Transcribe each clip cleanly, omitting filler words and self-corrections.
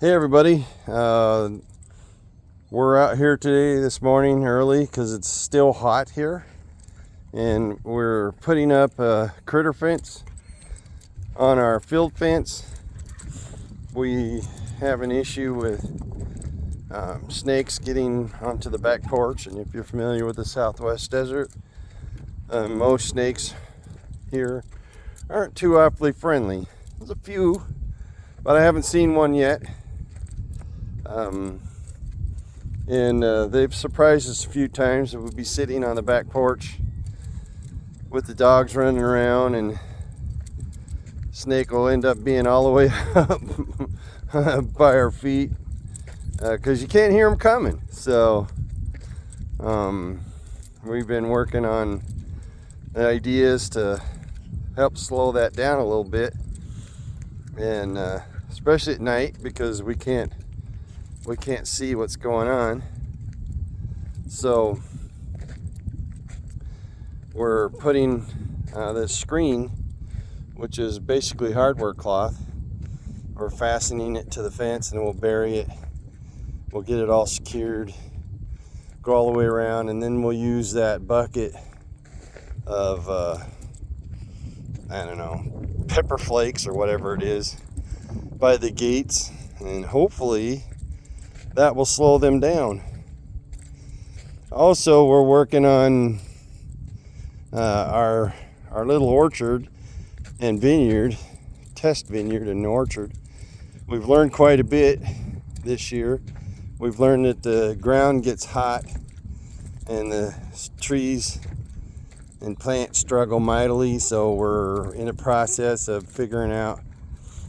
Hey everybody, we're out here today this morning early because it's still hot here, and we're putting up a critter fence on our field fence. We have an issue with snakes getting onto the back porch, and if you're familiar with the Southwest desert, most snakes here aren't too awfully friendly. There's a few, but I haven't seen one yet. They've surprised us a few times that we'll be sitting on the back porch with the dogs running around, and snake will end up being all the way up by our feet because you can't hear them coming. So we've been working on ideas to help slow that down a little bit, and especially at night because we can't see what's going on. So we're putting this screen, which is basically hardware cloth. We're fastening it to the fence, and we'll bury it. We'll get it all secured, go all the way around, and then we'll use that bucket of I don't know, pepper flakes or whatever it is by the gates, and hopefully that will slow them down. Also, we're working on our little orchard and vineyard, test vineyard and orchard. We've learned quite a bit this year. We've learned that the ground gets hot and the trees and plants struggle mightily, so we're in a process of figuring out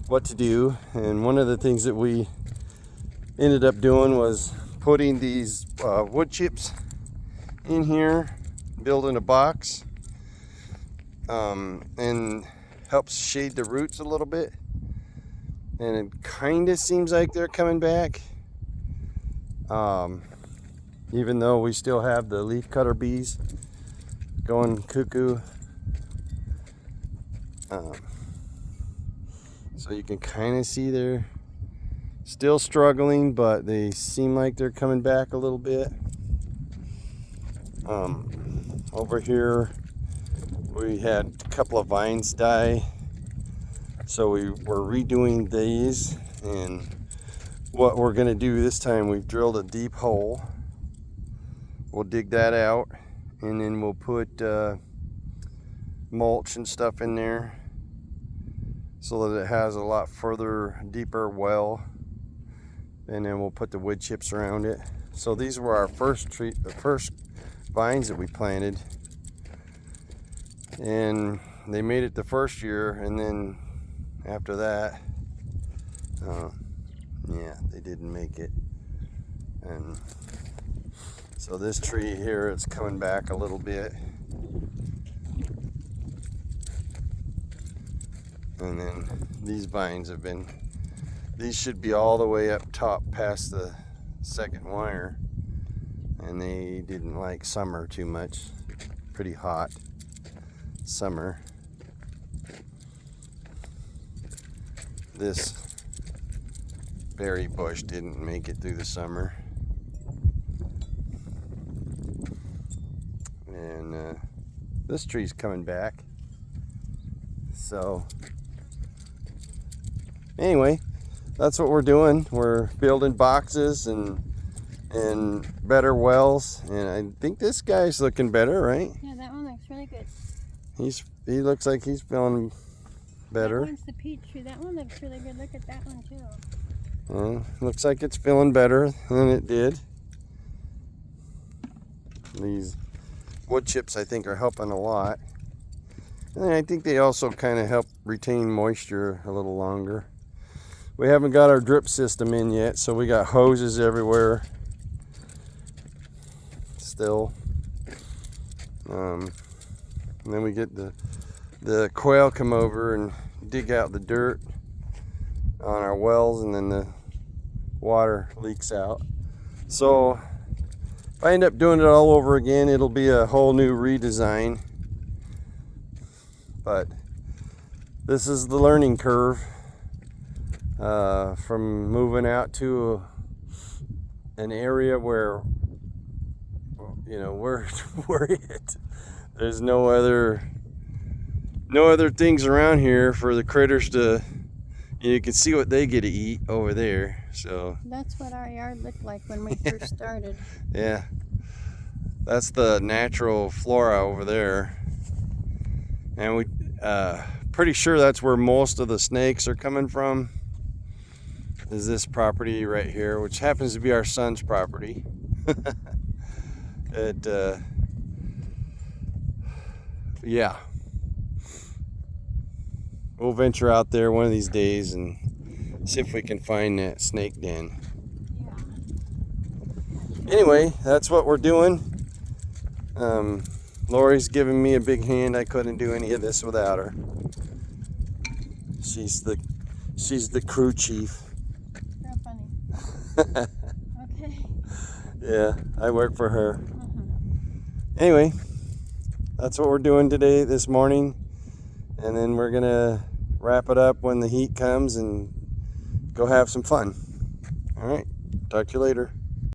what to do. And one of the things that we ended up doing was putting these wood chips in here, building a box, and helps shade the roots a little bit. And it kind of seems like they're coming back, even though we still have the leaf cutter bees going cuckoo. So you can kind of see they're still struggling, but they seem like they're coming back a little bit. Over here we had a couple of vines die, so we were redoing these. And what we're going to do this time, we've drilled a deep hole. We'll dig that out, and then we'll put mulch and stuff in there so that it has a lot further, deeper well. And then we'll put the wood chips around it. So these were our first vines that we planted, and they made it the first year, and then after that, yeah, they didn't make it. And so this tree here is coming back a little bit, and then these vines have been, these should be all the way up top past the second wire, and they didn't like summer too much. Pretty hot summer. This berry bush didn't make it through the summer, and this tree's coming back. So anyway, that's what we're doing. We're building boxes and better wells, and I think this guy's looking better, right? Yeah, that one looks really good. He looks like he's feeling better. That one's the peach tree. That one looks really good. Look at that one too. Looks like it's feeling better than it did. These wood chips, I think, are helping a lot, and I think they also kind of help retain moisture a little longer. We haven't got our drip system in yet, so we got hoses everywhere still. And then we get the quail come over and dig out the dirt on our wells, and then the water leaks out. So if I end up doing it all over again, it'll be a whole new redesign. But this is the learning curve. from moving out to an area where, you know, we're it. There's no other things around here for the critters to, you can see what they get to eat over there. So That's what our yard looked like when we first started. yeah, that's the natural flora over there, and we pretty sure that's where most of the snakes are coming from, is this property right here, which happens to be our son's property. Yeah, we'll venture out there one of these days and see if we can find that snake den. Yeah. Anyway, that's what we're doing. Lori's giving me a big hand. I couldn't do any of this without her. She's the crew chief. You're funny. Okay. Yeah, I work for her. Anyway, that's what we're doing today, this morning. And then we're gonna wrap it up when the heat comes and go have some fun. All right, talk to you later.